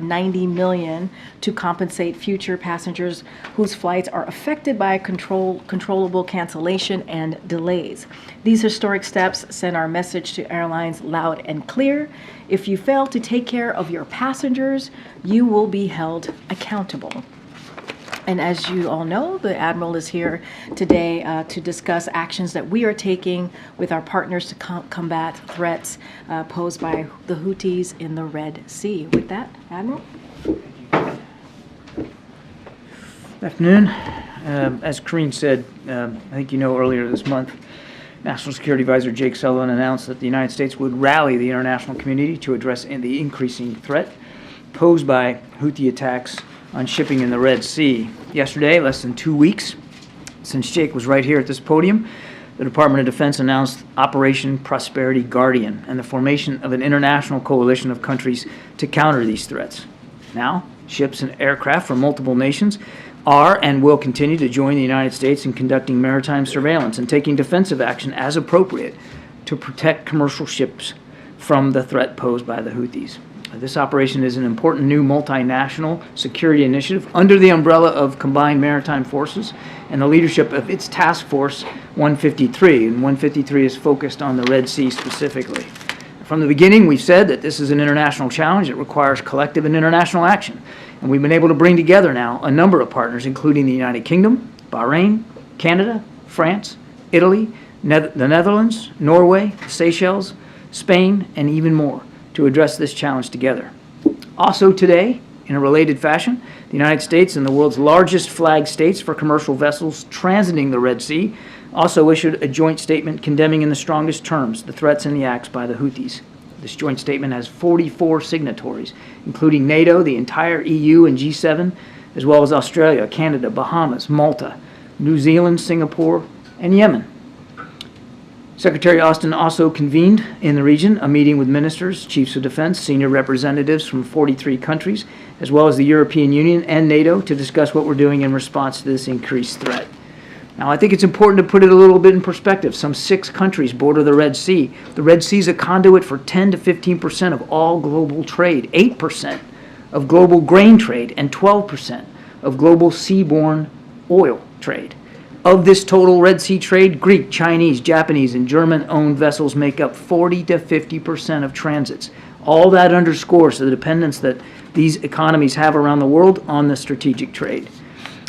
90 million to compensate future passengers whose flights are affected by controllable cancellation and delays. These historic steps send our message to airlines loud and clear. If you fail to take care of your passengers, you will be held accountable. And as you all know, the Admiral is here today to discuss actions that we are taking with our partners to combat threats posed by the Houthis in the Red Sea. With that, Admiral. Good afternoon. As Karine said, I think you know earlier this month, National Security Advisor Jake Sullivan announced that the United States would rally the international community to address the increasing threat posed by Houthi attacks on shipping in the Red Sea. Yesterday, less than 2 weeks since Jake was right here at this podium, the Department of Defense announced Operation Prosperity Guardian and the formation of an international coalition of countries to counter these threats. Now, ships and aircraft from multiple nations are and will continue to join the United States in conducting maritime surveillance and taking defensive action as appropriate to protect commercial ships from the threat posed by the Houthis. This operation is an important new multinational security initiative under the umbrella of Combined Maritime Forces and the leadership of its Task Force 153. And 153 is focused on the Red Sea specifically. From the beginning, we've said that this is an international challenge that requires collective and international action. And we've been able to bring together now a number of partners, including the United Kingdom, Bahrain, Canada, France, Italy, the Netherlands, Norway, Seychelles, Spain, and even more, to address this challenge together. Also today, in a related fashion, the United States and the world's largest flag states for commercial vessels transiting the Red Sea also issued a joint statement condemning in the strongest terms the threats and the acts by the Houthis. This joint statement has 44 signatories, including NATO, the entire EU and G7, as well as Australia, Canada, Bahamas, Malta, New Zealand, Singapore, and Yemen. Secretary Austin also convened in the region a meeting with ministers, chiefs of defense, senior representatives from 43 countries, as well as the European Union and NATO to discuss what we're doing in response to this increased threat. Now, I think it's important to put it a little bit in perspective. Some 6 countries border the Red Sea. The Red Sea is a conduit for 10 to 15% of all global trade, 8% of global grain trade, and 12% of global seaborne oil trade. Of this total Red Sea trade, Greek, Chinese, Japanese, and German-owned vessels make up 40 to 50% of transits. All that underscores the dependence that these economies have around the world on the strategic trade.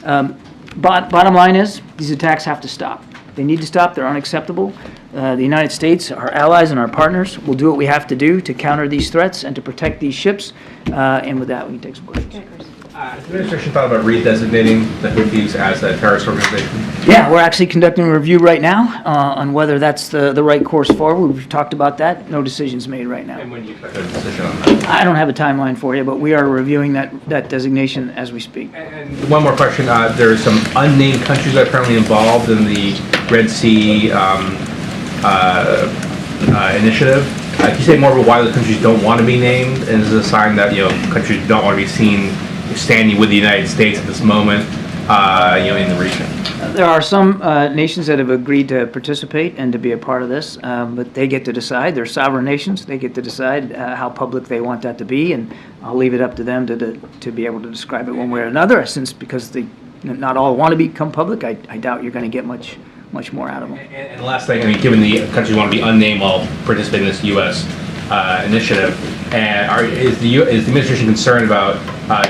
Bottom line is, these attacks have to stop. They need to stop. They're unacceptable. The United States, our allies and our partners, will do what we have to do to counter these threats and to protect these ships. And with that, we can take some questions. Has the administration thought about redesignating the Houthis as a terrorist organization? Yeah, we're actually conducting a review right now on whether that's the right course forward. We've talked about that. No decisions made right now. And when do you expect a decision on that? I don't have a timeline for you, but we are reviewing that designation as we speak. And one more question. There are some unnamed countries that are currently involved in the Red Sea initiative. Can you say more about why the countries don't want to be named? And is it a sign that countries don't want to be seen standing with the United States at this moment, in the region? There are some nations that have agreed to participate and to be a part of this, but they get to decide. They're sovereign nations. They get to decide how public they want that to be, and I'll leave it up to them to be able to describe it one way or another. Since because not all want to become public, I doubt you're going to get much more out of them. And the last thing, given the countries want to be unnamed while participating in this U.S. Initiative, and is the administration concerned about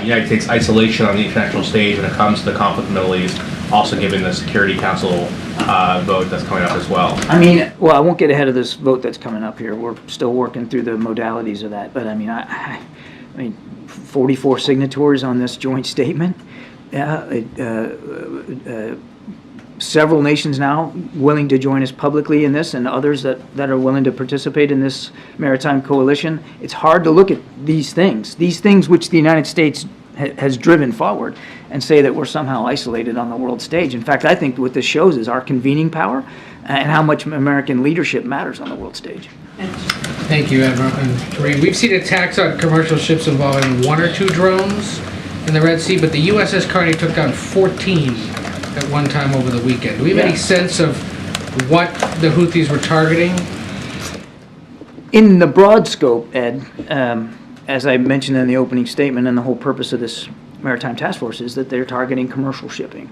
United States isolation on the international stage when it comes to the conflict in the Middle East, also given the Security Council vote that's coming up as well? I won't get ahead of this vote that's coming up here. We're still working through the modalities of that, but I mean, 44 signatories on this joint statement. Several nations now willing to join us publicly in this, and others that are willing to participate in this maritime coalition. It's hard to look at these things which the United States has driven forward, and say that we're somehow isolated on the world stage. In fact, I think what this shows is our convening power and how much American leadership matters on the world stage. Thank you, Admiral. And Karine, we've seen attacks on commercial ships involving 1 or 2 drones in the Red Sea, but the USS Carney took down 14 at one time over the weekend. Do we have any sense of what the Houthis were targeting? In the broad scope, Ed, as I mentioned in the opening statement, and the whole purpose of this Maritime Task Force is that they're targeting commercial shipping.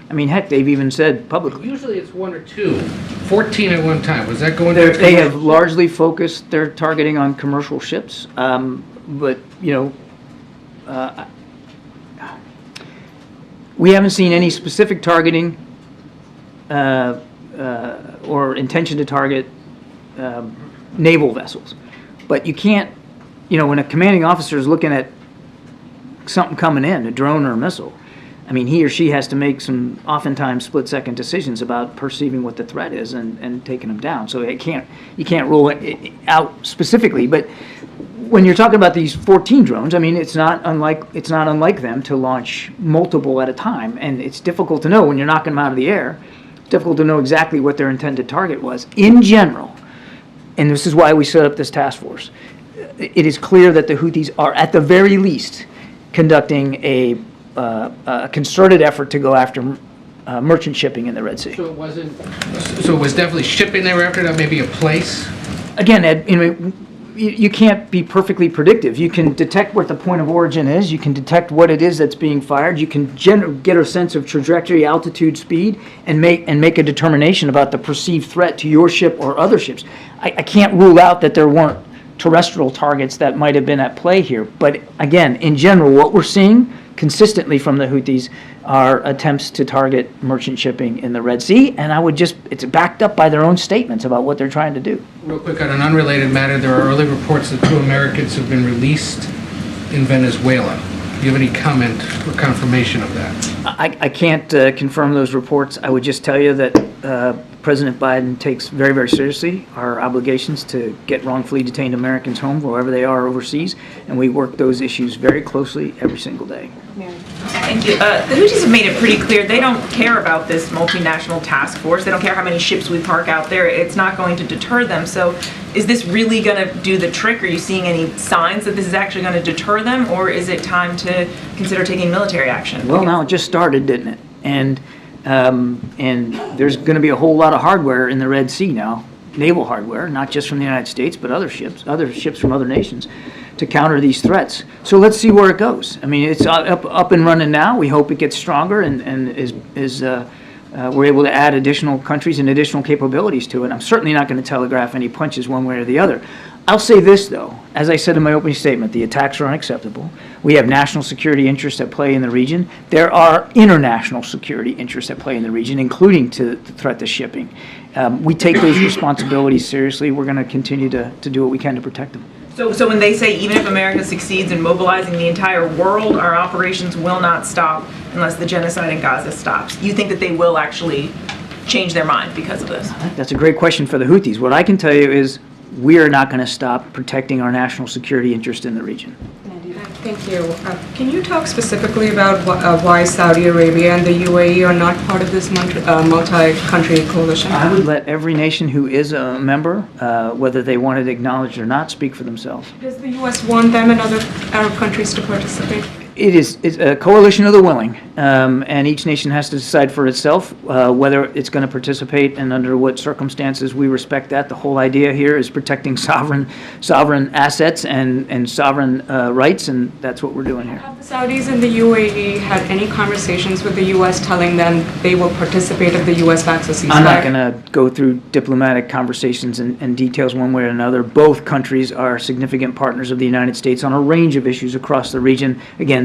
I mean, heck, they've even said publicly. Usually it's 1 or 2. 14 at one time. Was that going to? They have largely focused their targeting on commercial ships, but, we haven't seen any specific targeting or intention to target naval vessels. But you can't, when a commanding officer is looking at something coming in, a drone or a missile, I mean, he or she has to make some oftentimes split-second decisions about perceiving what the threat is and taking them down. So you can't rule it out specifically. But when you're talking about these 14 drones, I mean, it's not unlike them to launch multiple at a time, and it's difficult to know when you're knocking them out of the air. It's difficult to know exactly what their intended target was. In general, and this is why we set up this task force, it is clear that the Houthis are, at the very least, conducting a concerted effort to go after merchant shipping in the Red Sea. So it wasn't. So it was definitely shipping they were after, not maybe a place. Again, Ed, you can't be perfectly predictive. You can detect what the point of origin is. You can detect what it is that's being fired. You can get a sense of trajectory, altitude, speed, and make a determination about the perceived threat to your ship or other ships. I can't rule out that there weren't terrestrial targets that might have been at play here. But again, in general, what we're seeing consistently from the Houthis are attempts to target merchant shipping in the Red Sea, and it's backed up by their own statements about what they're trying to do. Real quick, on an unrelated matter, there are early reports that 2 Americans have been released in Venezuela. Do you have any comment or confirmation of that? I can't confirm those reports. I would just tell you that President Biden takes very, very seriously our obligations to get wrongfully detained Americans home wherever they are overseas, and we work those issues very closely every single day. Thank you. The Houthis have made it pretty clear they don't care about this multinational task force. They don't care how many ships we park out there. It's not going to deter them. So is this really going to do the trick? Are you seeing any signs that this is actually going to deter them, or is it time to consider taking military action? Well, now it just started, didn't it? And there's going to be a whole lot of hardware in the Red Sea now, naval hardware, not just from the United States, but other ships from other nations, to counter these threats. So let's see where it goes. I mean, it's up and running now. We hope it gets stronger and we're able to add additional countries and additional capabilities to it. I'm certainly not going to telegraph any punches one way or the other. I'll say this, though. As I said in my opening statement, the attacks are unacceptable. We have national security interests at play in the region. There are international security interests at play in the region, including to the threat to shipping. We take those responsibilities seriously. We're going to continue to do what we can to protect them. So when they say even if America succeeds in mobilizing the entire world, our operations will not stop unless the genocide in Gaza stops, you think that they will actually change their mind because of this? That's a great question for the Houthis. What I can tell you is we are not going to stop protecting our national security interest in the region. Thank you. Can you talk specifically about why Saudi Arabia and the UAE are not part of this multi-country coalition? I would let every nation who is a member, whether they want it acknowledged or not, speak for themselves. Does the U.S. want them and other Arab countries to participate? It's a coalition of the willing, and each nation has to decide for itself whether it's going to participate and under what circumstances. We respect that. The whole idea here is protecting sovereign assets and sovereign rights, and that's what we're doing here. Have the Saudis and the UAE had any conversations with the U.S. telling them they will participate if the U.S. backs a ceasefire? I'm not going to go through diplomatic conversations and details one way or another. Both countries are significant partners of the United States on a range of issues across the region. Again,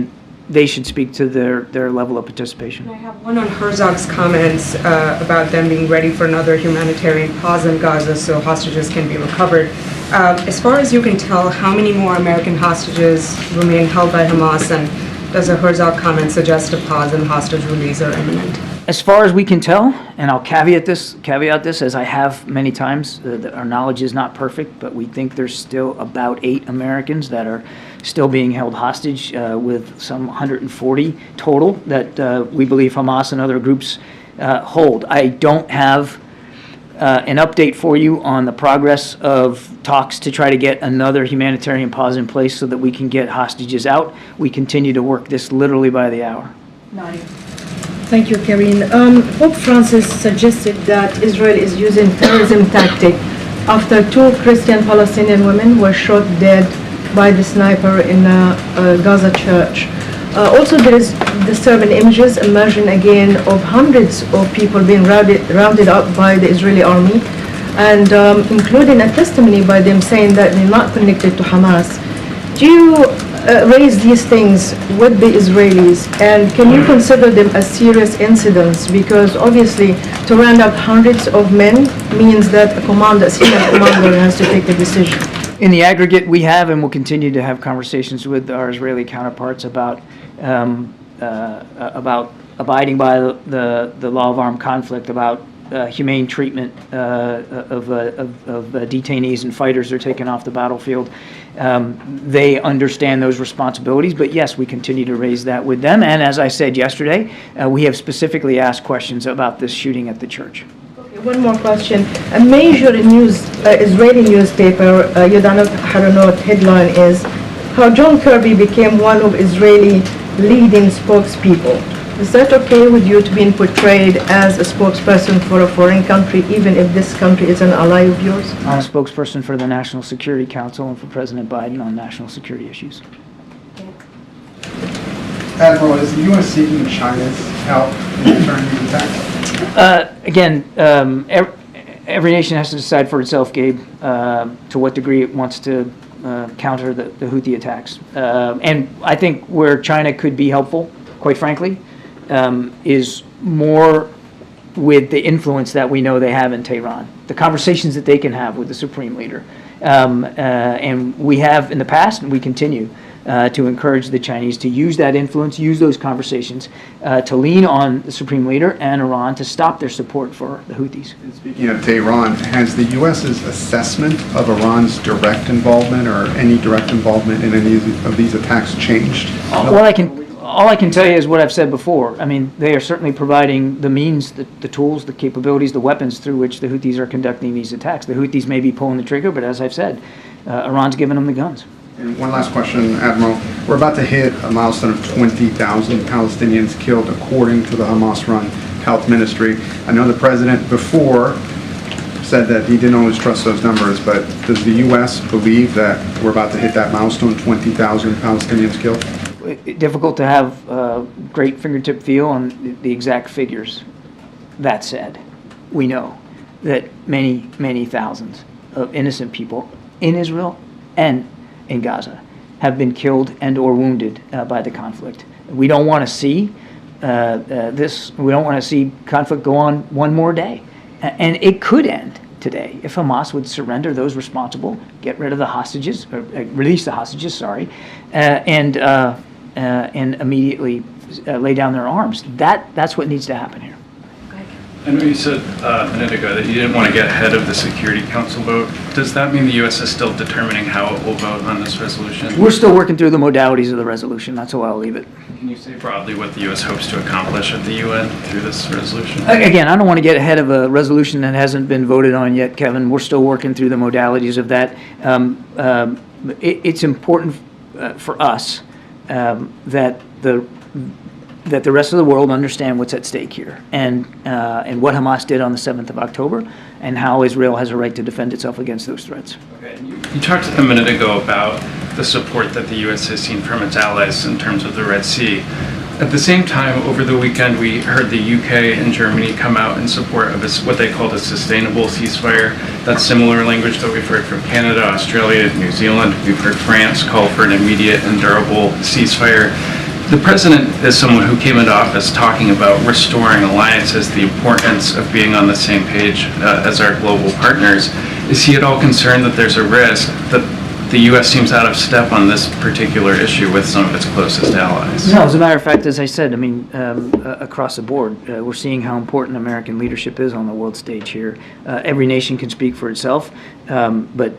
they should speak to their level of participation. I have one on Herzog's comments about them being ready for another humanitarian pause in Gaza so hostages can be recovered. As far as you can tell, how many more American hostages remain held by Hamas, and does a Herzog comment suggest a pause and hostage release are imminent? As far as we can tell, and I'll caveat this as I have many times, that our knowledge is not perfect, but we think there's still about 8 Americans that are still being held hostage, with some 140 total that we believe Hamas and other groups hold. I don't have an update for you on the progress of talks to try to get another humanitarian pause in place so that we can get hostages out. We continue to work this literally by the hour. Nadia. Thank you, Karine. Pope Francis suggested that Israel is using terrorism tactic after 2 Christian Palestinian women were shot dead by the sniper in a Gaza church. Also, there is disturbing images emerging again of hundreds of people being rounded up by the Israeli army, and including a testimony by them saying that they're not connected to Hamas. Do you raise these things with the Israelis, and can you consider them as serious incidents? Because obviously, to round up hundreds of men means that a senior commander has to take the decision. In the aggregate, we have and will continue to have conversations with our Israeli counterparts about abiding by the law of armed conflict, about humane treatment of detainees and fighters that are taken off the battlefield. They understand those responsibilities, but yes, we continue to raise that with them. And as I said yesterday, we have specifically asked questions about this shooting at the church. One more question. A major Israeli newspaper, Yedionot Haronot, headline is how John Kirby became one of Israeli leading spokespeople. Is that okay with you to be portrayed as a spokesperson for a foreign country, even if this country is an ally of yours? I'm a spokesperson for the National Security Council and for President Biden on national security issues. Admiral, is the U.S. seeking China's help in deterring these attacks? Again, every nation has to decide for itself, Gabe, to what degree it wants to counter the Houthi attacks. And I think where China could be helpful, quite frankly, is more with the influence that we know they have in Tehran, the conversations that they can have with the supreme leader. And we have in the past, and we continue to encourage the Chinese to use that influence, use those conversations to lean on the supreme leader and Iran to stop their support for the Houthis. Speaking of Tehran, has the U.S.'s assessment of Iran's direct involvement or any direct involvement in any of these attacks changed? All I can tell you is what I've said before. I mean, they are certainly providing the means, the tools, the capabilities, the weapons through which the Houthis are conducting these attacks. The Houthis may be pulling the trigger, but as I've said, Iran's giving them the guns. And one last question, Admiral. We're about to hit a milestone of 20,000 Palestinians killed, according to the Hamas-run health ministry. I know the president before said that he didn't always trust those numbers, but does the U.S. believe that we're about to hit that milestone, 20,000 Palestinians killed? Difficult to have a great fingertip feel on the exact figures. That said, we know that many, many thousands of innocent people in Israel and in Gaza have been killed and or wounded by the conflict. We don't want to see this. We don't want to see conflict go on one more day, and it could end today if Hamas would surrender those responsible, get rid of the hostages, or release the hostages. Sorry, and immediately lay down their arms. That's what needs to happen here. I know you said a minute ago that you didn't want to get ahead of the Security Council vote. Does that mean the U.S. is still determining how it will vote on this resolution? We're still working through the modalities of the resolution. That's how I'll leave it. Can you say broadly what the U.S. hopes to accomplish at the UN through this resolution? Again, I don't want to get ahead of a resolution that hasn't been voted on yet, Kevin. We're still working through the modalities of that. It's important for us that the rest of the world understand what's at stake here and what Hamas did on the 7th of October and how Israel has a right to defend itself against those threats. Okay. You talked a minute ago about the support that the U.S. has seen from its allies in terms of the Red Sea. At the same time, over the weekend, we heard the UK and Germany come out in support of what they called a sustainable ceasefire. That's similar language that we've heard from Canada, Australia, New Zealand. We've heard France call for an immediate and durable ceasefire. The president is someone who came into office talking about restoring alliances, the importance of being on the same page as our global partners. Is he at all concerned that there's a risk that the U.S. seems out of step on this particular issue with some of its closest allies? No, as a matter of fact, as I said, I mean, across the board, we're seeing how important American leadership is on the world stage here. Every nation can speak for itself, but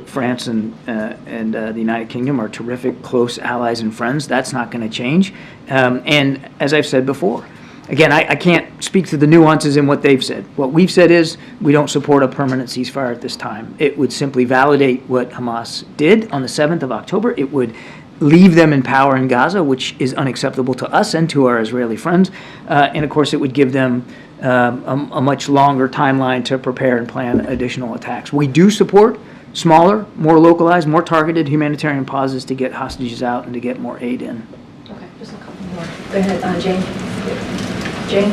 France and the United Kingdom are terrific, close allies and friends. That's not going to change. And as I've said before, again, I can't speak to the nuances in what they've said. What we've said is we don't support a permanent ceasefire at this time. It would simply validate what Hamas did on the 7th of October. It would leave them in power in Gaza, which is unacceptable to us and to our Israeli friends. And of course, it would give them a much longer timeline to prepare and plan additional attacks. We do support smaller, more localized, more targeted humanitarian pauses to get hostages out and to get more aid in. Okay, just a couple more. Go ahead, Jane. Jane?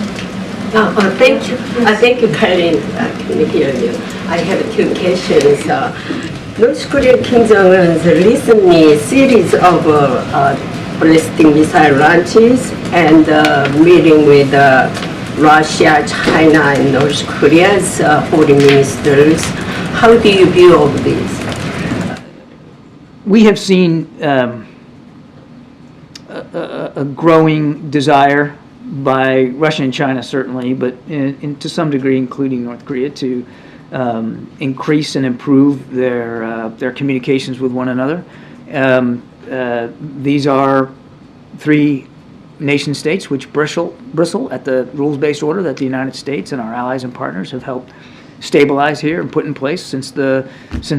Thank you. Thank you, Colin. Can you hear you? I have two questions. North Korea Kim Jong-un's recently series of ballistic missile launches and meeting with Russia, China, and North Korea's foreign ministers. How do you view all of this? We have seen a growing desire by Russia and China, certainly, but to some degree, including North Korea, to increase and improve their communications with one another. These are three nation states which bristle at the rules-based order that the United States and our allies and partners have helped stabilize here and put in place since the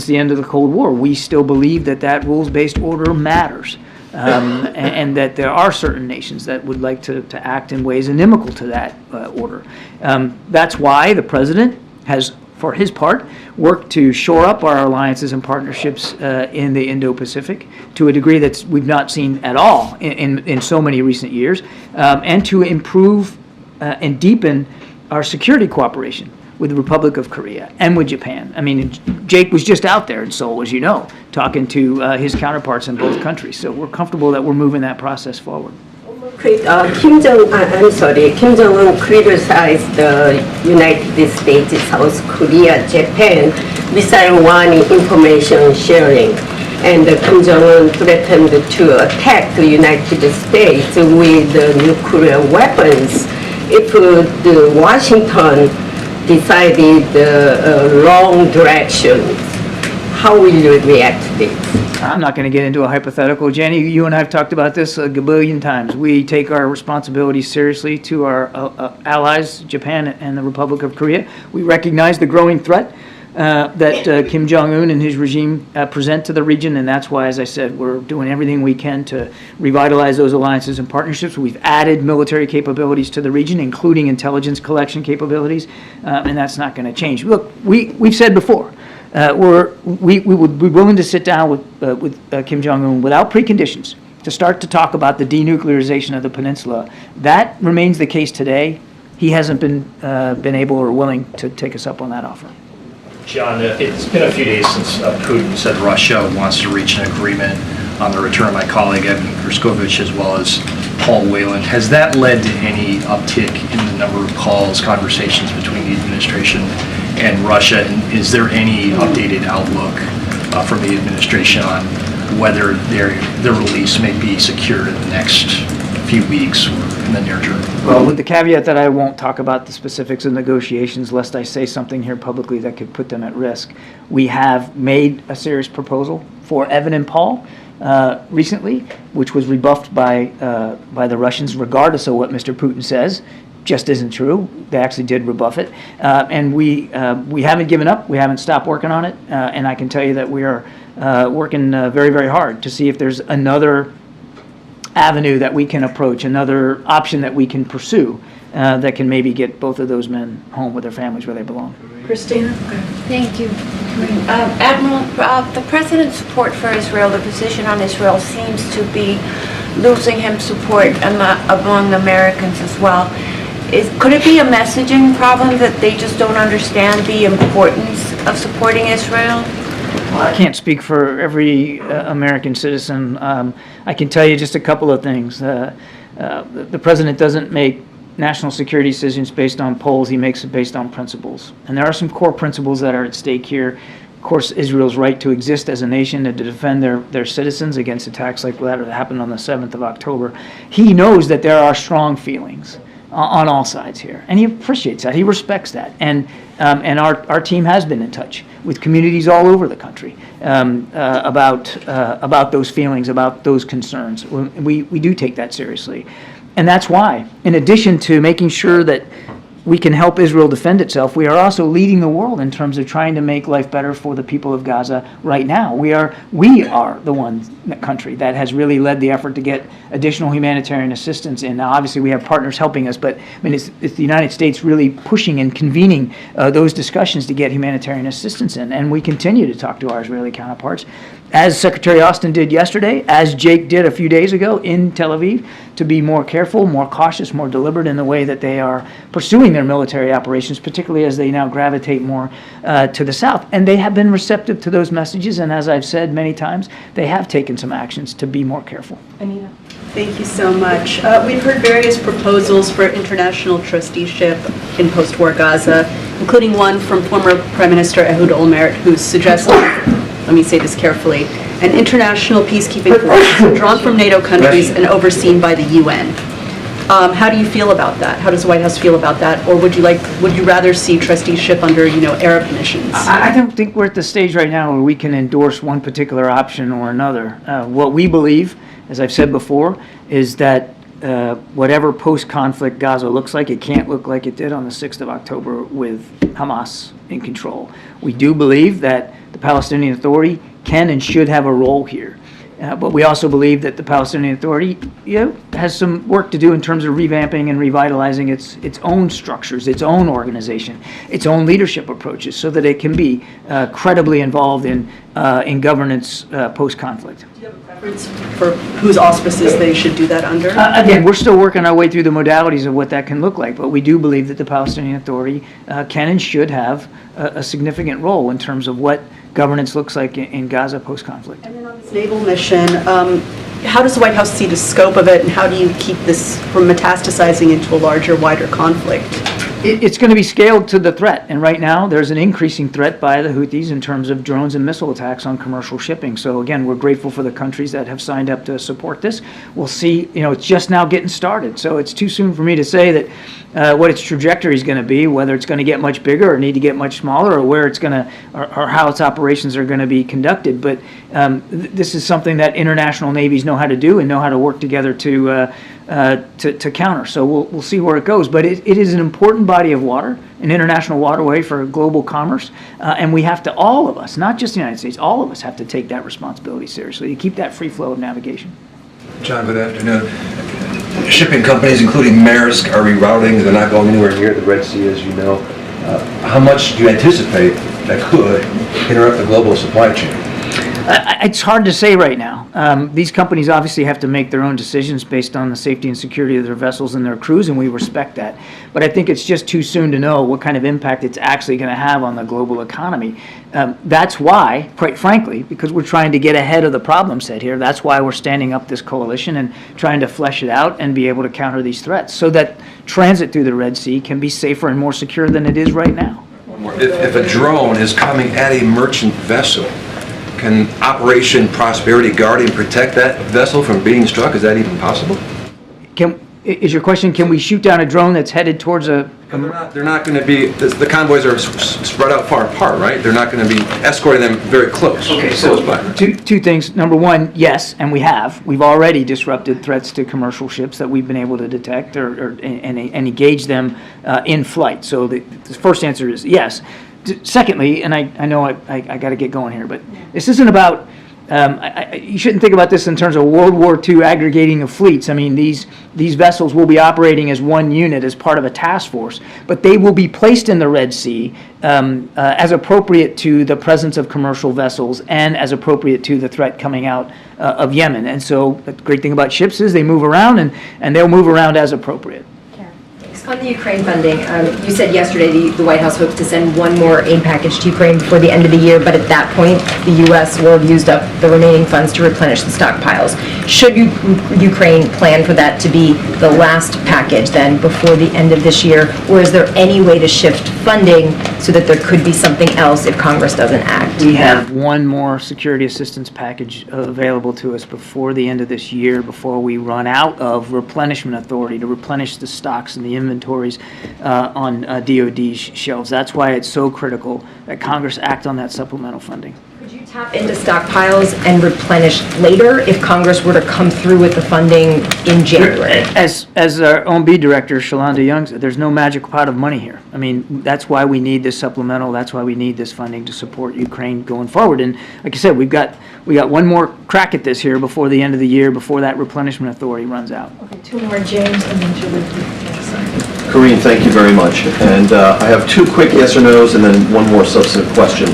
end of the Cold War. We still believe that rules-based order matters. And that there are certain nations that would like to act in ways inimical to that order. That's why the president has, for his part, worked to shore up our alliances and partnerships in the Indo-Pacific to a degree that we've not seen at all in so many recent years, and to improve and deepen our security cooperation with the Republic of Korea and with Japan. I mean, Jake was just out there in Seoul, as you know, talking to his counterparts in both countries. So we're comfortable that we're moving that process forward. Kim Jong-un criticized the United States, South Korea, Japan missile warning information sharing, and Kim Jong-un threatened to attack the United States with nuclear weapons if the Washington decided wrong directions. How will you react to this? I'm not going to get into a hypothetical. Jenny, you and I have talked about this a gabillion times. We take our responsibilities seriously to our allies, Japan and the Republic of Korea. We recognize the growing threat that Kim Jong-un and his regime present to the region, and that's why, as I said, we're doing everything we can to revitalize those alliances and partnerships. We've added military capabilities to the region, including intelligence collection capabilities, and that's not going to change. Look, we've said before, we would be willing to sit down with Kim Jong-un without preconditions to start to talk about the denuclearization of the peninsula. That remains the case today. He hasn't been able or willing to take us up on that offer. John, it's been a few days since Putin said Russia wants to reach an agreement on the return of my colleague Evan Grishkovich as well as Paul Whelan. Has that led to any uptick in the number of calls, conversations between the administration and Russia? And is there any updated outlook from the administration on whether their release may be secured in the next few weeks or in the near term? Well, with the caveat that I won't talk about the specifics of negotiations lest I say something here publicly that could put them at risk, we have made a serious proposal for Evan and Paul recently, which was rebuffed by the Russians, regardless of what Mr. Putin says. Just isn't true. They actually did rebuff it. And we haven't given up. We haven't stopped working on it. And I can tell you that we are working very, very hard to see if there's another avenue that we can approach, another option that we can pursue that can maybe get both of those men home with their families where they belong. Christina? Thank you. Admiral, the president's support for Israel, the position on Israel seems to be losing him support among Americans as well. Could it be a messaging problem that they just don't understand the importance of supporting Israel? Well, I can't speak for every American citizen. I can tell you just a couple of things. The president doesn't make national security decisions based on polls. He makes it based on principles. And there are some core principles that are at stake here. Of course, Israel's right to exist as a nation and to defend their citizens against attacks like that happened on the 7th of October. He knows that there are strong feelings on all sides here, and he appreciates that. He respects that, and our team has been in touch with communities all over the country about those feelings, about those concerns. We do take that seriously, and that's why, in addition to making sure that we can help Israel defend itself, we are also leading the world in terms of trying to make life better for the people of Gaza right now. We are the country that has really led the effort to get additional humanitarian assistance in. Now, obviously, we have partners helping us, but I mean, it's the United States really pushing and convening those discussions to get humanitarian assistance in, and we continue to talk to our Israeli counterparts, as Secretary Austin did yesterday, as Jake did a few days ago in Tel Aviv, to be more careful, more cautious, more deliberate in the way that they are pursuing their military operations, particularly as they now gravitate more to the south. And they have been receptive to those messages, and as I've said many times, they have taken some actions to be more careful. Anita? Thank you so much. We've heard various proposals for international trusteeship in post-war Gaza, including one from former Prime Minister Ehud Olmert, who's suggesting, let me say this carefully, an international peacekeeping force drawn from NATO countries and overseen by the UN. How do you feel about that? How does the White House feel about that? Or would you rather see trusteeship under, Arab nations? I don't think we're at the stage right now where we can endorse one particular option or another. What we believe, as I've said before, is that whatever post-conflict Gaza looks like, it can't look like it did on the 6th of October with Hamas in control. We do believe that the Palestinian Authority can and should have a role here. But we also believe that the Palestinian Authority has some work to do in terms of revamping and revitalizing its own structures, its own organization, its own leadership approaches, so that it can be credibly involved in governance post-conflict. Do you have a preference for whose auspices they should do that under? Again, we're still working our way through the modalities of what that can look like, but we do believe that the Palestinian Authority can and should have a significant role in terms of what governance looks like in Gaza post-conflict. And then on this naval mission, how does the White House see the scope of it, and how do you keep this from metastasizing into a larger, wider conflict? It's going to be scaled to the threat, and right now there's an increasing threat by the Houthis in terms of drones and missile attacks on commercial shipping. So again, we're grateful for the countries that have signed up to support this. We'll see, it's just now getting started, so it's too soon for me to say that what its trajectory is going to be, whether it's going to get much bigger or need to get much smaller, or where it's going to, or how its operations are going to be conducted. But this is something that international navies know how to do and know how to work together to counter. So we'll see where it goes. But it is an important body of water, an international waterway for global commerce, and we have to, all of us, not just the United States, all of us have to take that responsibility seriously to keep that free flow of navigation. John, good afternoon. Shipping companies, including Maersk, are rerouting. They're not going anywhere near the Red Sea, as you know. How much do you anticipate that could interrupt the global supply chain? It's hard to say right now. These companies obviously have to make their own decisions based on the safety and security of their vessels and their crews, and we respect that. But I think it's just too soon to know what kind of impact it's actually going to have on the global economy. That's why, quite frankly, because we're trying to get ahead of the problem set here, that's why we're standing up this coalition and trying to flesh it out and be able to counter these threats so that transit through the Red Sea can be safer and more secure than it is right now. If a drone is coming at a merchant vessel, can Operation Prosperity Guardian protect that vessel from being struck? Is that even possible? Is your question, can we shoot down a drone that's headed towards a... They're not going to be, the convoys are spread out far apart, right? They're not going to be escorting them very close. Okay, so two things. Number one, yes, and we have. We've already disrupted threats to commercial ships that we've been able to detect and engage them in flight. So the first answer is yes. Secondly, and I know I got to get going here, but this isn't about, you shouldn't think about this in terms of World War II aggregating of fleets. I mean, these vessels will be operating as one unit as part of a task force, but they will be placed in the Red Sea as appropriate to the presence of commercial vessels and as appropriate to the threat coming out of Yemen. And so the great thing about ships is they move around and they'll move around as appropriate. On the Ukraine funding, you said yesterday the White House hopes to send one more aid package to Ukraine before the end of the year, but at that point, the U.S. will have used up the remaining funds to replenish the stockpiles. Should Ukraine plan for that to be the last package then before the end of this year, or is there any way to shift funding so that there could be something else if Congress doesn't act? We have one more security assistance package available to us before the end of this year, before we run out of replenishment authority to replenish the stocks and the inventories on DOD's shelves. That's why it's so critical that Congress act on that supplemental funding. Could you tap into stockpiles and replenish later if Congress were to come through with the funding in January? As our OMB director, Shalonda Young said, there's no magic pot of money here. I mean, that's why we need this supplemental, that's why we need this funding to support Ukraine going forward. And like I said, we got one more crack at this here before the end of the year, before that replenishment authority runs out. Okay, two more, James, and then Julie. Karine, thank you very much. And I have two quick yes or no's and then one more substantive question.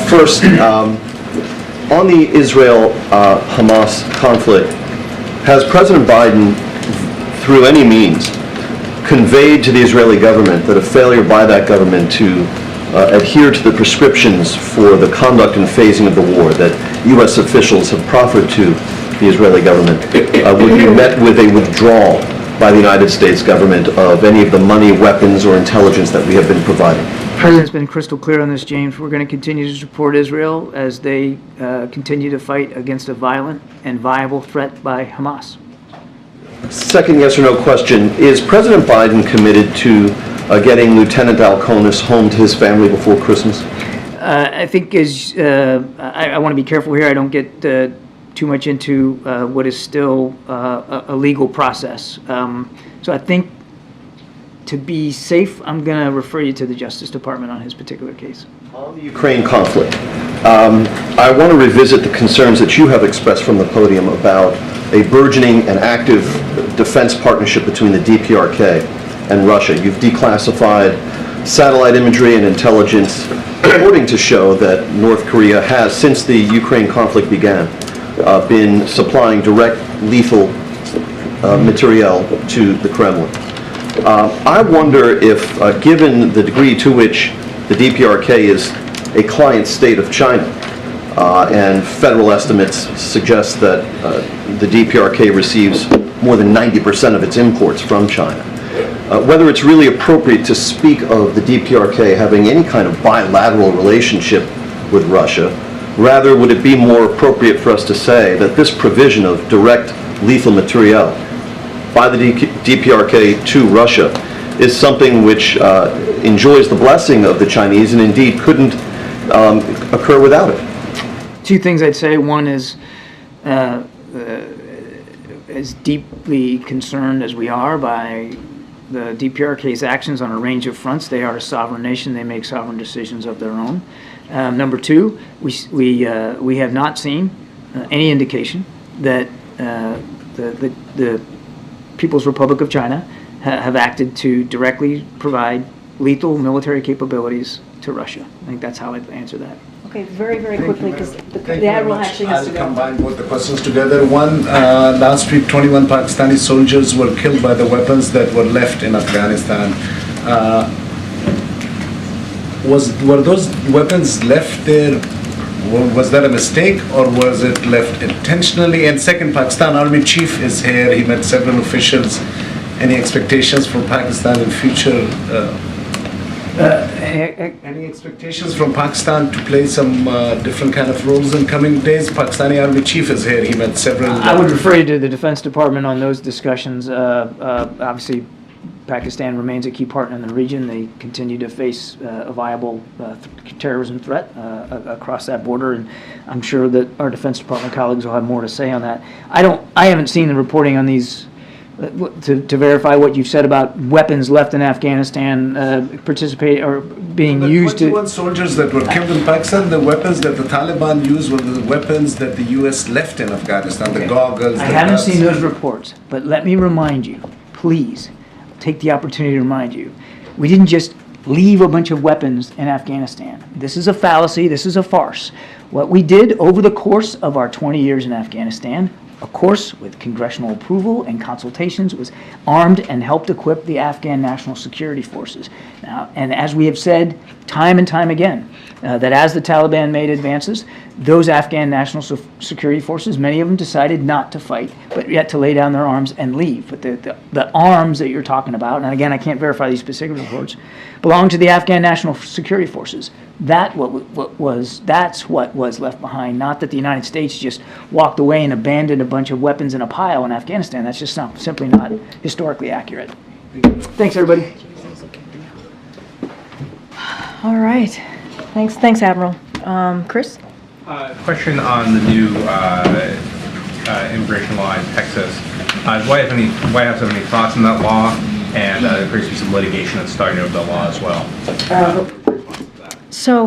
First, on the Israel-Hamas conflict, has President Biden, through any means, conveyed to the Israeli government that a failure by that government to adhere to the prescriptions for the conduct and phasing of the war that U.S. officials have proffered to the Israeli government would be met with a withdrawal by the United States government of any of the money, weapons, or intelligence that we have been providing? The President's been crystal clear on this, James. We're going to continue to support Israel as they continue to fight against a violent and viable threat by Hamas. Second yes or no question, is President Biden committed to getting Lieutenant Alconis home to his family before Christmas? I think I want to be careful here. I don't get too much into what is still a legal process. So I think to be safe, I'm going to refer you to the Justice Department on his particular case. On the Ukraine conflict, I want to revisit the concerns that you have expressed from the podium about a burgeoning and active defense partnership between the DPRK and Russia. You've declassified satellite imagery and intelligence reporting to show that North Korea has, since the Ukraine conflict began, been supplying direct lethal materiel to the Kremlin. I wonder if, given the degree to which the DPRK is a client state of China, and federal estimates suggest that the DPRK receives more than 90% of its imports from China, whether it's really appropriate to speak of the DPRK having any kind of bilateral relationship with Russia. Rather, would it be more appropriate for us to say that this provision of direct lethal materiel by the DPRK to Russia is something which enjoys the blessing of the Chinese and indeed couldn't occur without it? Two things I'd say. One is, as deeply concerned as we are by the DPRK's actions on a range of fronts, they are a sovereign nation. They make sovereign decisions of their own. Number two, we have not seen any indication that the People's Republic of China have acted to directly provide lethal military capabilities to Russia. I think that's how I'd answer that. Okay, very, very quickly, because the Admiral actually has to go. I'll combine both the questions together. One, last week 21 Pakistani soldiers were killed by the weapons that were left in Afghanistan. Were those weapons left there? Was that a mistake or was it left intentionally? And second, Pakistan Army Chief is here. He met several officials. Any expectations for Pakistan in future? Any expectations from Pakistan to play some different kind of roles in coming days? Pakistani Army Chief is here. He met several. I would refer you to the Defense Department on those discussions. Obviously, Pakistan remains a key partner in the region. They continue to face a viable terrorism threat across that border, and I'm sure that our Defense Department colleagues will have more to say on that. I haven't seen the reporting on these to verify what you've said about weapons left in Afghanistan participate or being used to. 21 soldiers that were killed in Pakistan, the weapons that the Taliban used were the weapons that the U.S. left in Afghanistan, the goggles. I haven't seen those reports, but let me remind you, please, take the opportunity to remind you, we didn't just leave a bunch of weapons in Afghanistan. This is a fallacy, this is a farce. What we did over the course of our 20 years in Afghanistan, of course, with congressional approval and consultations, was armed and helped equip the Afghan National Security Forces. Now, and as we have said time and time again, that as the Taliban made advances, those Afghan National Security Forces, many of them decided not to fight, but yet to lay down their arms and leave. But the arms that you're talking about, and again, I can't verify these specific reports, belong to the Afghan National Security Forces. That's what was left behind, not that the United States just walked away and abandoned a bunch of weapons in a pile in Afghanistan. That's just simply not historically accurate. Thanks, everybody. All right. Thanks, Admiral. Chris? Question on the new immigration law in Texas. Does White House have any thoughts on that law? And there appears to be some litigation that's starting over the law as well. So,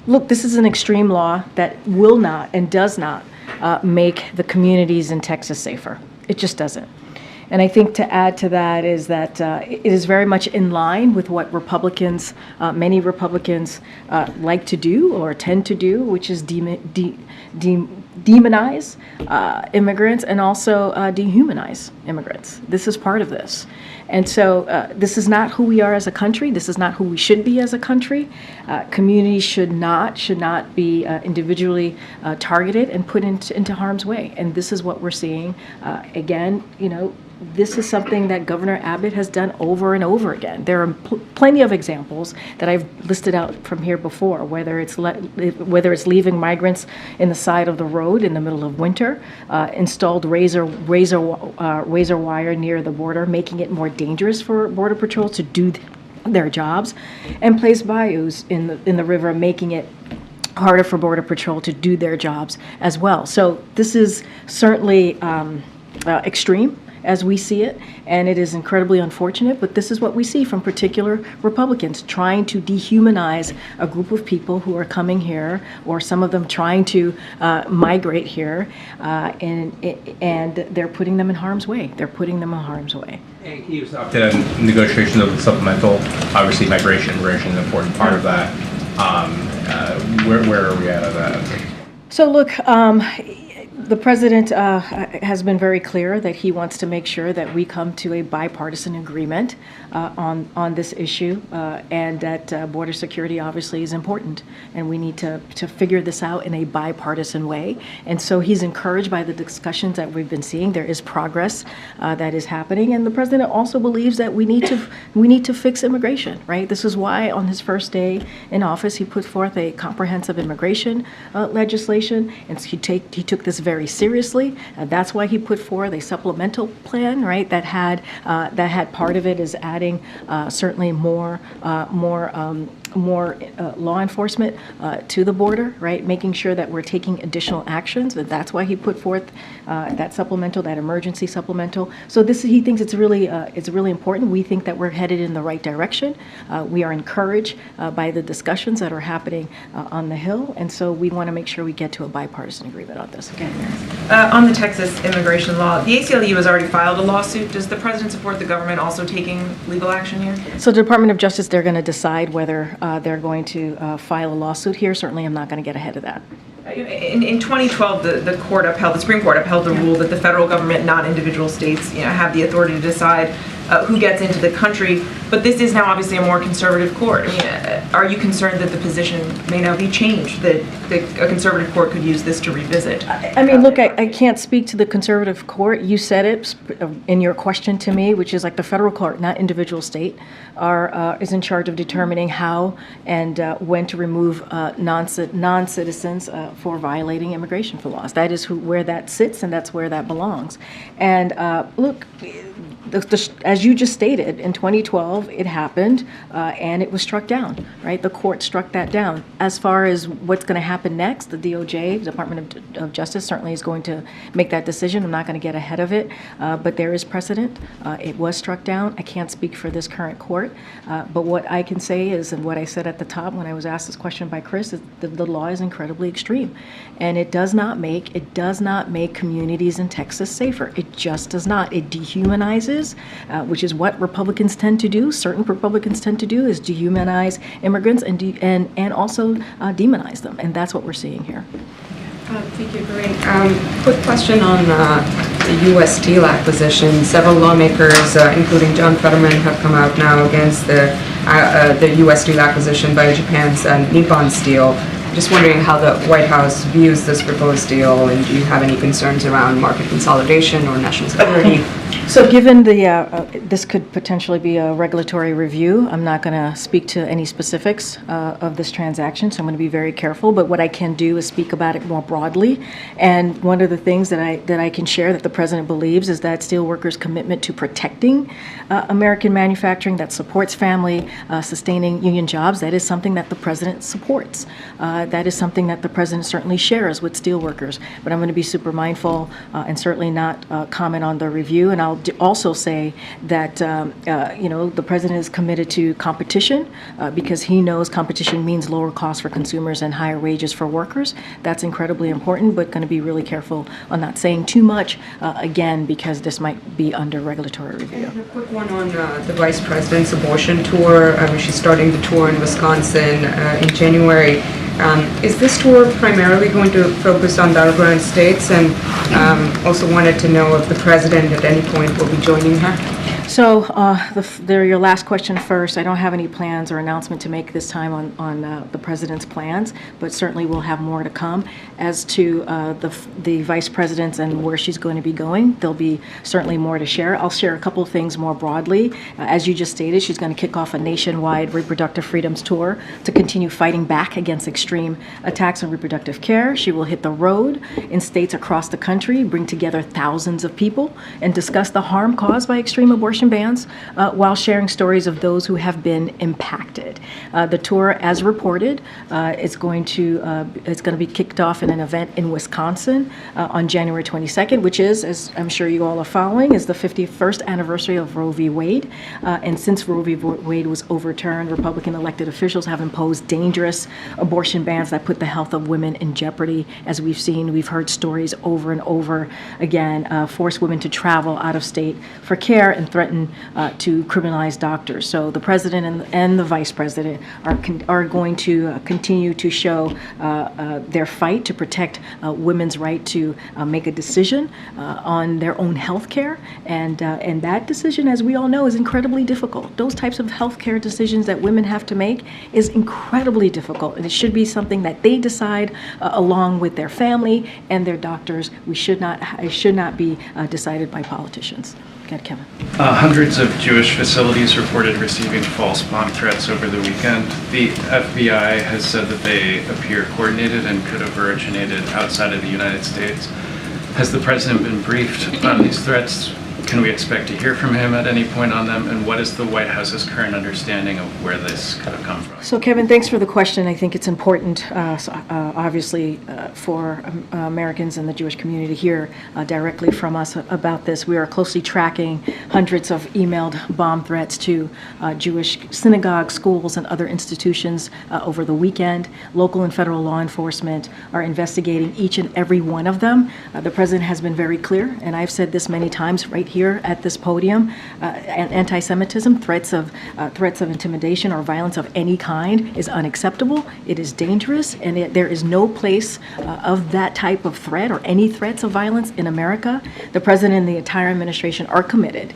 look, this is an extreme law that will not and does not make the communities in Texas safer. It just doesn't. And I think to add to that is that it is very much in line with what Republicans, many Republicans like to do or tend to do, which is demonize immigrants and also dehumanize immigrants. This is part of this. And so this is not who we are as a country. This is not who we should be as a country. Communities should not be individually targeted and put into harm's way. And this is what we're seeing. Again, this is something that Governor Abbott has done over and over again. There are plenty of examples that I've listed out from here before, whether it's leaving migrants in the side of the road in the middle of winter, installed razor wire near the border, making it more dangerous for Border Patrol to do their jobs, and placed bayous in the river, making it harder for Border Patrol to do their jobs as well. So this is certainly extreme as we see it, and it is incredibly unfortunate, but this is what we see from particular Republicans trying to dehumanize a group of people who are coming here, or some of them trying to migrate here, and they're putting them in harm's way. They're putting them in harm's way. And can you just update on negotiations of the supplemental? Obviously, immigration is an important part of that. Where are we at on that? So look, the president has been very clear that he wants to make sure that we come to a bipartisan agreement on this issue, and that border security obviously is important, and we need to figure this out in a bipartisan way. And so he's encouraged by the discussions that we've been seeing. There is progress that is happening, and the president also believes that we need to fix immigration. Right? This is why on his first day in office he put forth a comprehensive immigration legislation, and he took this very seriously. That's why he put forth a supplemental plan, right? That had part of it is adding certainly more law enforcement to the border, right? Making sure that we're taking additional actions. That's why he put forth that supplemental, that emergency supplemental. So he thinks it's really important. We think that we're headed in the right direction. We are encouraged by the discussions that are happening on the Hill, and so we want to make sure we get to a bipartisan agreement on this. Okay. On the Texas immigration law, the ACLU has already filed a lawsuit. Does the president support the government also taking legal action here? So the Department of Justice, they're going to decide whether they're going to file a lawsuit here. Certainly, I'm not going to get ahead of that. In 2012, the Supreme Court upheld the rule that the federal government, not individual states, have the authority to decide who gets into the country. But this is now obviously a more conservative court. I mean, are you concerned that the position may now be changed, that a conservative court could use this to revisit? I mean, look, I can't speak to the conservative court. You said it in your question to me, which is like the federal court, not individual state, is in charge of determining how and when to remove non-citizens for violating immigration laws. That is where that sits, and that's where that belongs. And look, as you just stated, in 2012, it happened, and it was struck down, right? The court struck that down. As far as what's going to happen next, the DOJ, the Department of Justice, certainly is going to make that decision. I'm not going to get ahead of it, but there is precedent. It was struck down. I can't speak for this current court, but what I can say is, and what I said at the top when I was asked this question by Chris, is the law is incredibly extreme, and it does not make communities in Texas safer. It just does not. It dehumanizes, which is what Republicans tend to do. Certain Republicans tend to do is dehumanize immigrants and also demonize them, and that's what we're seeing here. Thank you, Corinne. Quick question on the U.S. Steel acquisition. Several lawmakers, including John Fetterman, have come out now against the U.S. Steel acquisition by Japan's Nippon Steel. Just wondering how the White House views this proposed deal, and do you have any concerns around market consolidation or national security? So given this could potentially be a regulatory review, I'm not going to speak to any specifics of this transaction, so I'm going to be very careful. But what I can do is speak about it more broadly. And one of the things that I can share that the President believes is that steelworkers' commitment to protecting American manufacturing that supports family, sustaining union jobs, that is something that the President supports. That is something that the President certainly shares with steelworkers. But I'm going to be super mindful and certainly not comment on the review. And I'll also say that the President is committed to competition because he knows competition means lower costs for consumers and higher wages for workers. That's incredibly important, but going to be really careful on not saying too much, again, because this might be under regulatory review. And a quick one on the Vice President's abortion tour. She's starting the tour in Wisconsin in January. Is this tour primarily going to focus on battleground states? And also wanted to know if the President at any point will be joining her? So your last question first. I don't have any plans or announcement to make this time on the President's plans, but certainly we'll have more to come. As to the Vice Presidents and where she's going to be going, there'll be certainly more to share. I'll share a couple of things more broadly. As you just stated, she's going to kick off a nationwide reproductive freedoms tour to continue fighting back against extreme attacks on reproductive care. She will hit the road in states across the country, bring together thousands of people, and discuss the harm caused by extreme abortion bans while sharing stories of those who have been impacted. The tour, as reported, is going to be kicked off in an event in Wisconsin on January 22nd, which is, as I'm sure you all are following, is the 51st anniversary of Roe v. Wade. And since Roe v. Wade was overturned, Republican elected officials have imposed dangerous abortion bans that put the health of women in jeopardy. As we've heard stories over and over again, force women to travel out of state for care and threaten to criminalize doctors. So the President and the Vice President are going to continue to show their fight to protect women's right to make a decision on their own health care. And that decision, as we all know, is incredibly difficult. Those types of health care decisions that women have to make is incredibly difficult. And it should be something that they decide along with their family and their doctors. It should not be decided by politicians. Go ahead, Kevin. Hundreds of Jewish facilities reported receiving false bomb threats over the weekend. The FBI has said that they appear coordinated and could have originated outside of the United States. Has the President been briefed on these threats? Can we expect to hear from him at any point on them? And what is the White House's current understanding of where this could have come from? So, Kevin, thanks for the question. I think it's important, obviously, for Americans and the Jewish community to hear directly from us about this. We are closely tracking hundreds of emailed bomb threats to Jewish synagogues, schools, and other institutions over the weekend. Local and federal law enforcement are investigating each and every one of them. The President has been very clear, and I've said this many times right here at this podium, anti-Semitism, threats of intimidation or violence of any kind is unacceptable. It is dangerous, and there is no place of that type of threat or any threats of violence in America. The President and the entire administration are committed.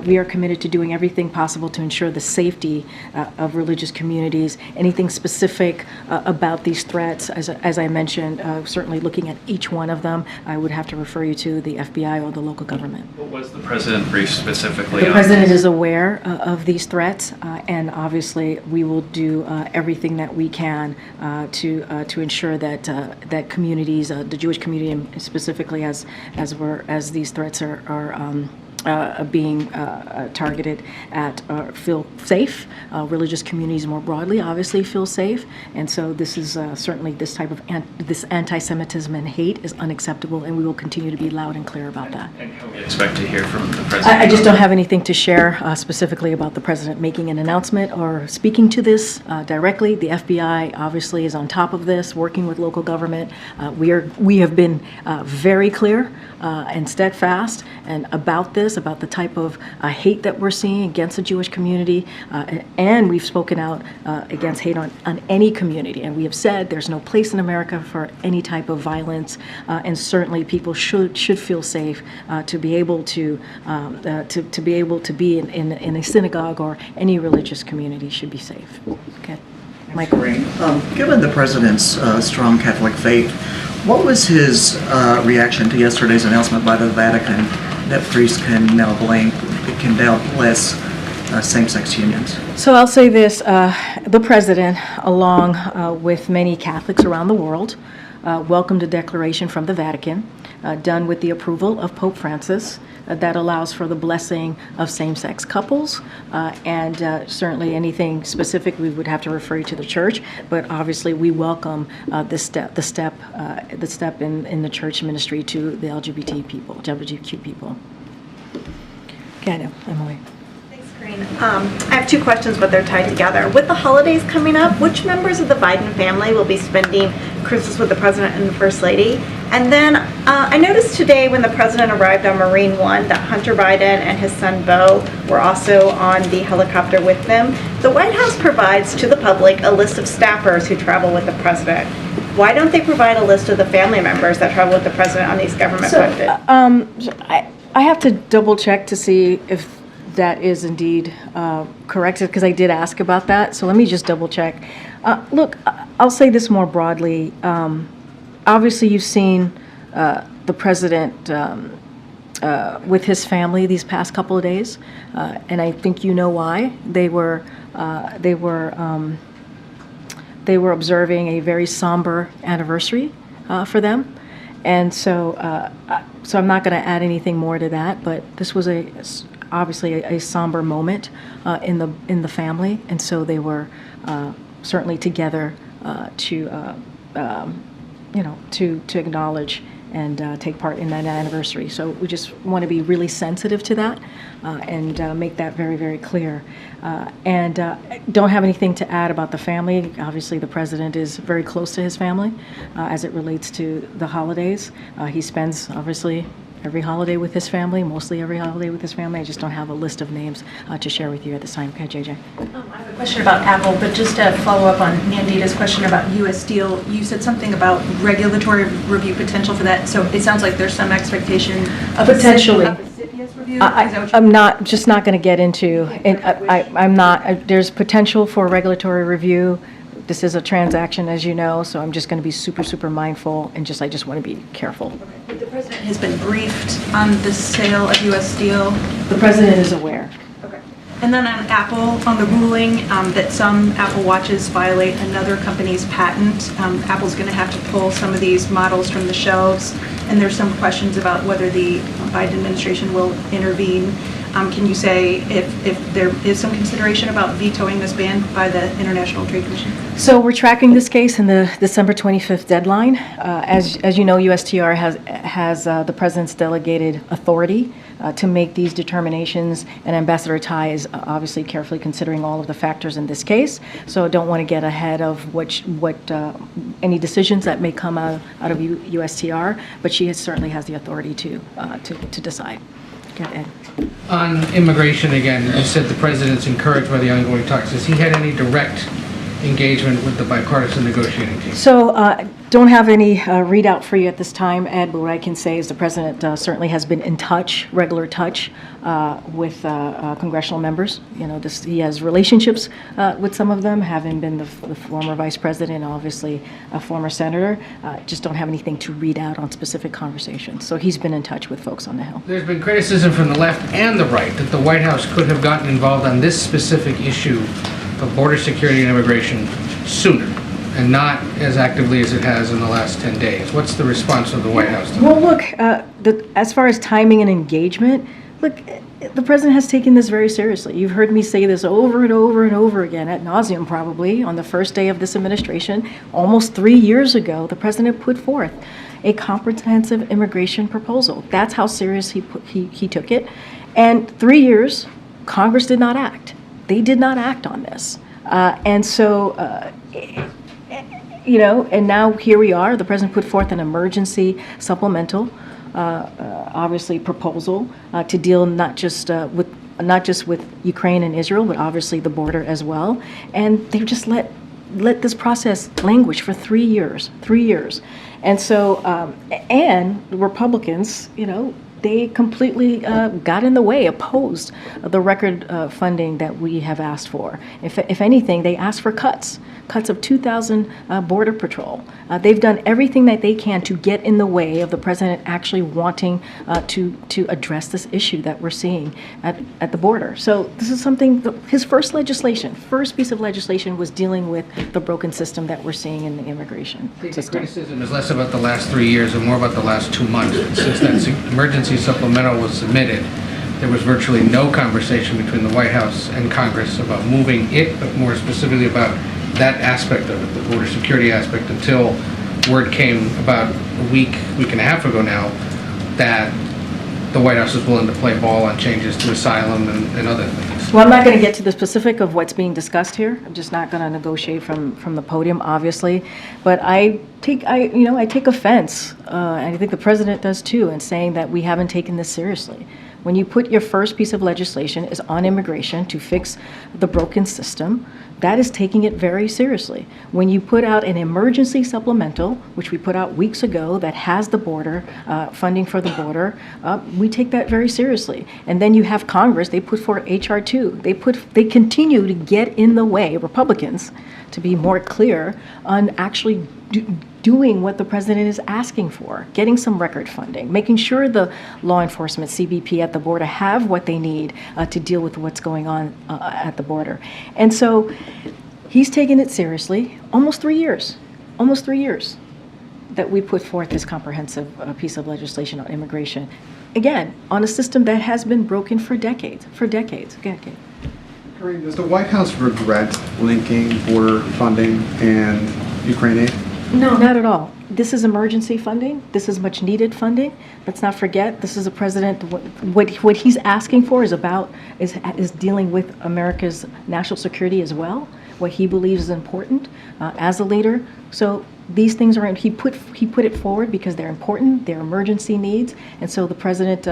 We are committed to doing everything possible to ensure the safety of religious communities. Anything specific about these threats, as I mentioned, certainly looking at each one of them, I would have to refer you to the FBI or the local government. What was the President briefed specifically The on? President is aware of these threats, and obviously we will do everything that we can to ensure that communities, the Jewish community specifically, as these threats are being targeted at, feel safe. Religious communities more broadly obviously feel safe, and so this is certainly this type of this anti-Semitism and hate is unacceptable, and we will continue to be loud and clear about that. And can we expect to hear from the President? I just don't have anything to share specifically about the President making an announcement or speaking to this directly. The FBI obviously is on top of this, working with local government. We have been very clear and steadfast and about this, about the type of hate that we're seeing against the Jewish community, and we've spoken out against hate on any community. And we have said there's no place in America for any type of violence, and certainly people should feel safe to be able to be in a synagogue or any religious community should be safe. Okay, Michael. Given the President's strong Catholic faith, what was his reaction to yesterday's announcement by the Vatican that priests can now bless same-sex unions? So I'll say this, the president, along with many Catholics around the world, welcomed a declaration from the Vatican, done with the approval of Pope Francis, that allows for the blessing of same-sex couples, and certainly anything specific we would have to refer to the church, but obviously we welcome the step in the church ministry to the LGBTQ people. Okay, Emily. I have two questions, but they're tied together. With the holidays coming up, which members of the Biden family will be spending Christmas with the President and the First Lady? And then I noticed today when the President arrived on Marine One that Hunter Biden and his son Beau were also on the helicopter with them. The White House provides to the public a list of staffers who travel with the President. Why don't they provide a list of the family members that travel with the President on these government-funded? I have to double check to see if that is indeed correct, because I did ask about that. So let me just double check. Look, I'll say this more broadly. Obviously, you've seen the president with his family these past couple of days, and I think you know why. They were observing a very somber anniversary for them, and so I'm not going to add anything more to that. But this was obviously a somber moment in the family, and so they were certainly together to acknowledge and take part in that anniversary. So we just want to be really sensitive to that and make that very, very clear. And don't have anything to add about the family. Obviously, the president is very close to his family as it relates to the holidays. He spends, obviously, every holiday with his family, mostly every holiday with his family. I just don't have a list of names to share with you at this time. Okay, JJ. I have a question about Apple, but just to follow up on Nandita's question about U.S. Steel, you said something about regulatory review potential for that. So it sounds like there's some expectation of Potentially. A CFIUS review. I'm not going to get into, and I'm not, there's potential for regulatory review. This is a transaction, as you know, so I'm just going to be super, super mindful and I just want to be careful. But the president has been briefed on the sale of U.S. Steel. The president is aware. Okay. And then on Apple, on the ruling that some Apple Watches violate another company's patent, Apple's going to have to pull some of these models from the shelves, and there's some questions about whether the Biden administration will intervene. Can you say if there is some consideration about vetoing this ban by the International Trade Commission? So we're tracking this case in the December 25th deadline. As you know, USTR has the president's delegated authority to make these determinations, and Ambassador Tai is obviously carefully considering all of the factors in this case. So I don't want to get ahead of any decisions that may come out of USTR, but she certainly has the authority to decide. Go ahead, Ed. On immigration again, you said the president's encouraged by the ongoing talks. Has he had any direct engagement with the bipartisan negotiating team? So don't have any readout for you at this time, Ed, but what I can say is the president certainly has been in touch, regular touch, with congressional members. You know, he has relationships with some of them, having been the former vice president, obviously a former senator. Just don't have anything to read out on specific conversations. So he's been in touch with folks on the Hill. There's been criticism from the left and the right that the White House could have gotten involved on this specific issue of border security and immigration sooner, and not as actively as it has in the last 10 days. What's the response of the White House to that? Well, look, as far as timing and engagement, look, the president has taken this very seriously. You've heard me say this over and over and over again, ad nauseum probably, on the first day of this administration. Almost 3 years ago, the president put forth a comprehensive immigration proposal. That's how serious he took it. And 3 years, Congress did not act. They did not act on this. And so, and now here we are. The president put forth an emergency supplemental, obviously, proposal to deal not just with Ukraine and Israel, but obviously the border as well. And they've just let this process languish for 3 years. 3 years. And so, and the Republicans, they completely got in the way, opposed the record funding that we have asked for. If anything, they asked for cuts of 2,000 Border Patrol. They've done everything that they can to get in the way of the president actually wanting to address this issue that we're seeing at the border. So this is something, his first piece of legislation was dealing with the broken system that we're seeing in the immigration The system. criticism is less about the last 3 years and more about the last 2 months. Since that emergency supplemental was submitted, there was virtually no conversation between the White House and Congress about moving it, but more specifically about that aspect of it, the border security aspect, until word came about a week and a half ago now that the White House is willing to play ball on changes to asylum and other things. Well, I'm not going to get to the specific of what's being discussed here. I'm just not going to negotiate from the podium, obviously. But I take offense, and I think the president does too, in saying that we haven't taken this seriously. When you put your first piece of legislation is on immigration to fix the broken system, that is taking it very seriously. When you put out an emergency supplemental, which we put out weeks ago, that has the border, funding for the border, we take that very seriously. And then you have Congress, they put forward H.R. 2. They continue to get in the way, Republicans, to be more clear, on actually doing what the president is asking for, getting some record funding, making sure the law enforcement, CBP at the border have what they need to deal with what's going on at the border. And so he's taken it seriously, almost 3 years that we put forth this comprehensive piece of legislation on immigration. Again, on a system that has been broken for decades. Karine, does the White House regret linking border funding and Ukraine aid? No, not at all. This is emergency funding. This is much needed funding. Let's not forget, this is a president, what he's asking for is dealing with America's national security as well, what he believes is important as a leader. So these things are, he put it forward because they're important, they're emergency needs, and so the president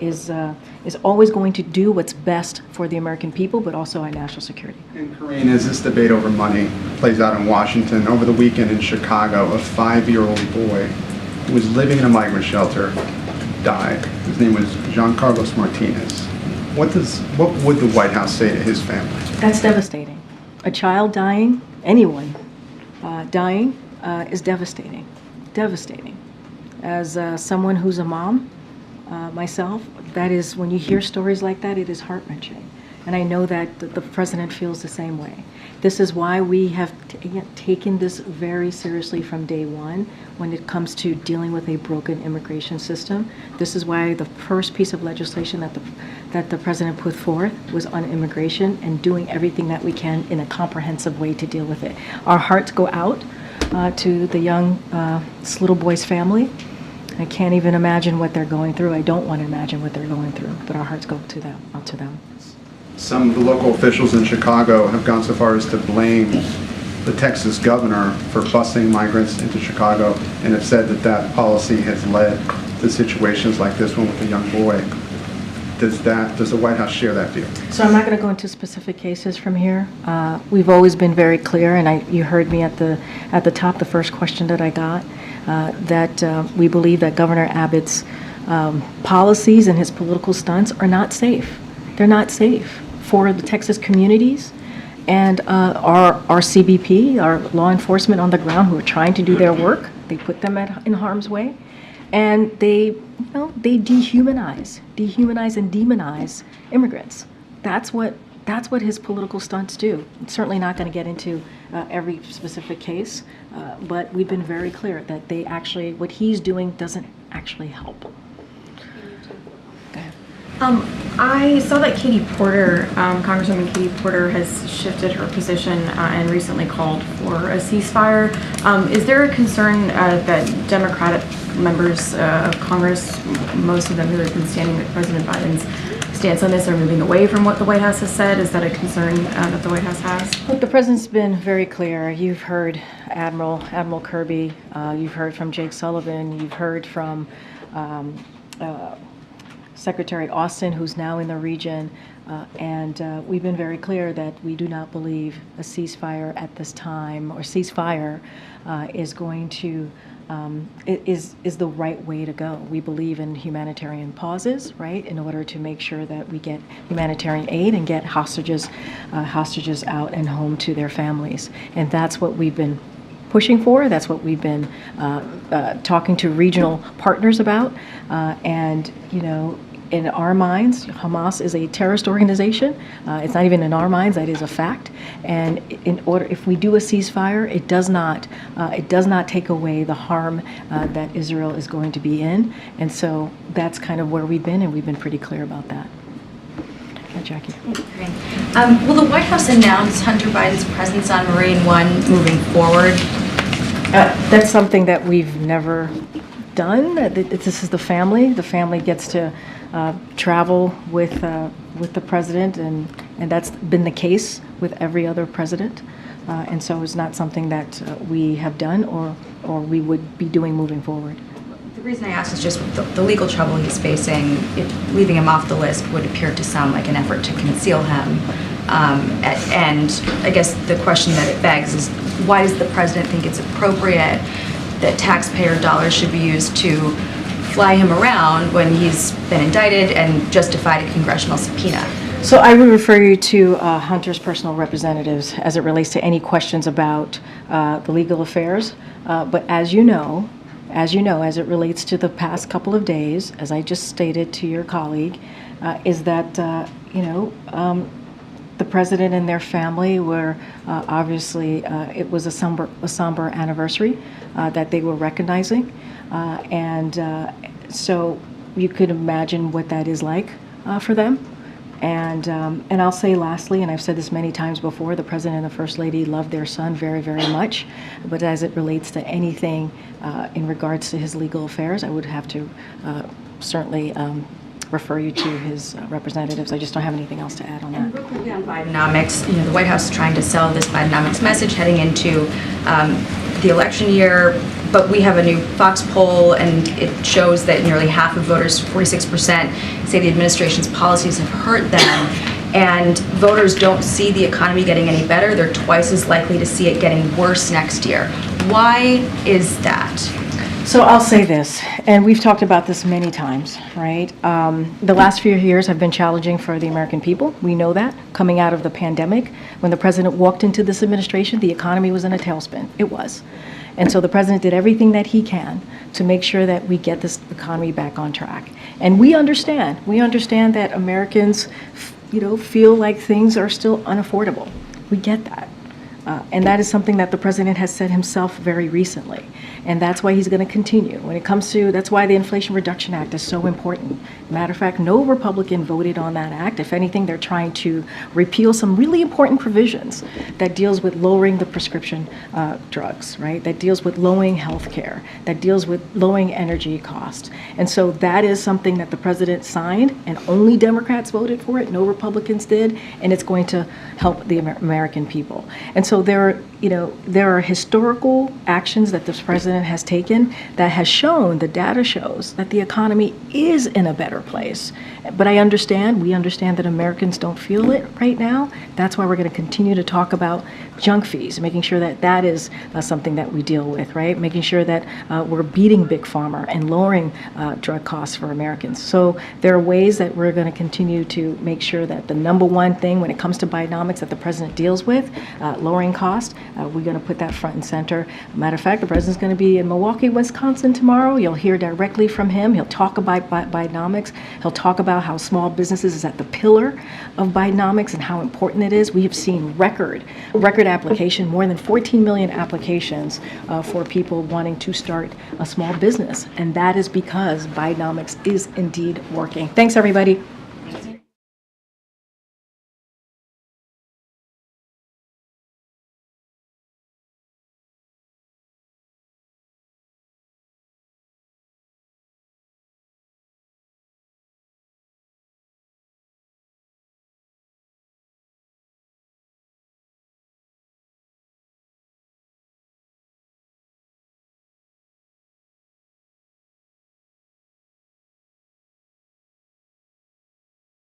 is always going to do what's best for the American people, but also our national security. And Karine, as this debate over money plays out in Washington, over the weekend in Chicago, a 5-year-old boy who was living in a migrant shelter died. His name was Jean Carlos Martinez. What would the White House say to his family? That's devastating. A child dying, anyone dying, is devastating. Devastating. As someone who's a mom, myself, that is, when you hear stories like that, it is heart-wrenching. And I know that the president feels the same way. This is why we have taken this very seriously from day one when it comes to dealing with a broken immigration system. This is why the first piece of legislation that the president put forth was on immigration and doing everything that we can in a comprehensive way to deal with it. Our hearts go out to the young, this little boy's family. I can't even imagine what they're going through. I don't want to imagine what they're going through, but our hearts go to them, out to them. Some of the local officials in Chicago have gone so far as to blame the Texas governor for busing migrants into Chicago and have said that policy has led to situations like this one with a young boy. Does the White House share that view? So I'm not going to go into specific cases from here. We've always been very clear, and you heard me at the top, the first question that I got, that we believe that Governor Abbott's policies and his political stunts are not safe. They're not safe for the Texas communities and our CBP, our law enforcement on the ground who are trying to do their work. They put them in harm's way, and they dehumanize and demonize immigrants. That's what his political stunts do. I'm certainly not going to get into every specific case, but we've been very clear that what he's doing doesn't actually help. I saw that Congresswoman Katie Porter has shifted her position and recently called for a ceasefire. Is there a concern that Democratic members of Congress, most of them who have been standing with President Biden's stance on this, are moving away from what the White House has said? Is that a concern that the White House has? Look, the president's been very clear. You've heard Admiral Kirby, you've heard from Jake Sullivan, you've heard from Secretary Austin, who's now in the region, and we've been very clear that we do not believe a ceasefire at this time, or ceasefire, is going to is the right way to go. We believe in humanitarian pauses, right, in order to make sure that we get humanitarian aid and get hostages out and home to their families. And that's what we've been pushing for. That's what we've been talking to regional partners about. And, you know, in our minds, Hamas is a terrorist organization. It's not even in our minds, that is a fact. And if we do a ceasefire, it does not take away the harm that Israel is going to be in. And so that's kind of where we've been, and we've been pretty clear about that. Okay, Jackie. Great. Will the White House announce Hunter Biden's presence on Marine One moving forward? That's something that we've never done. This is the family. The family gets to travel with the president, and that's been the case with every other president. And so it's not something that we have done or we would be doing moving forward. The reason I ask is just the legal trouble he's facing. Leaving him off the list would appear to sound like an effort to conceal him. And I guess the question that it begs is, why does the president think it's appropriate that taxpayer dollars should be used to fly him around when he's been indicted and justified a congressional subpoena? So I would refer you to Hunter's personal representatives as it relates to any questions about the legal affairs. But as you know, as it relates to the past couple of days, as I just stated to your colleague, is that, the president and their family were obviously, it was a somber anniversary that they were recognizing. So you could imagine what that is like for them. And I'll say lastly, and I've said this many times before, the president and the first lady love their son very, very much. But as it relates to anything in regards to his legal affairs, I would have to certainly refer you to his representatives. I just don't have anything else to add on that. And real quickly on Bidenomics, the White House is trying to sell this Bidenomics message heading into the election year. But we have a new Fox poll, and it shows that nearly half of voters, 46%, say the administration's policies have hurt them. And voters don't see the economy getting any better. They're twice as likely to see it getting worse next year. Why is that? So I'll say this, and we've talked about this many times, right? The last few years have been challenging for the American people. We know that. Coming out of the pandemic, when the president walked into this administration, the economy was in a tailspin. It was. And so the president did everything that he can to make sure that we get this economy back on track. And we understand that Americans, feel like things are still unaffordable. We get that. And that is something that the president has said himself very recently. And that's why he's going to continue. When it comes to, that's why the Inflation Reduction Act is so important. Matter of fact, no Republican voted on that act. If anything, they're trying to repeal some really important provisions that deals with lowering the prescription drugs, right? That deals with lowering health care, that deals with lowering energy costs. And so that is something that the president signed, and only Democrats voted for it, no Republicans did, and it's going to help the American people. And so there are historical actions that this president has taken that has shown, the data shows, that the economy is in a better place. But we understand that Americans don't feel it right now. That's why we're going to continue to talk about junk fees, making sure that that is something that we deal with, right? Making sure that we're beating Big Pharma and lowering drug costs for Americans. So there are ways that we're going to continue to make sure that the number one thing when it comes to Bidenomics that the president deals with, lowering cost, we're going to put that front and center. Matter of fact, the president's going to be in Milwaukee, Wisconsin tomorrow. You'll hear directly from him. He'll talk about Bidenomics. He'll talk about how small businesses is at the pillar of Bidenomics and how important it is. We have seen record application, more than 14 million applications for people wanting to start a small business. And that is because Bidenomics is indeed working. Thanks, everybody.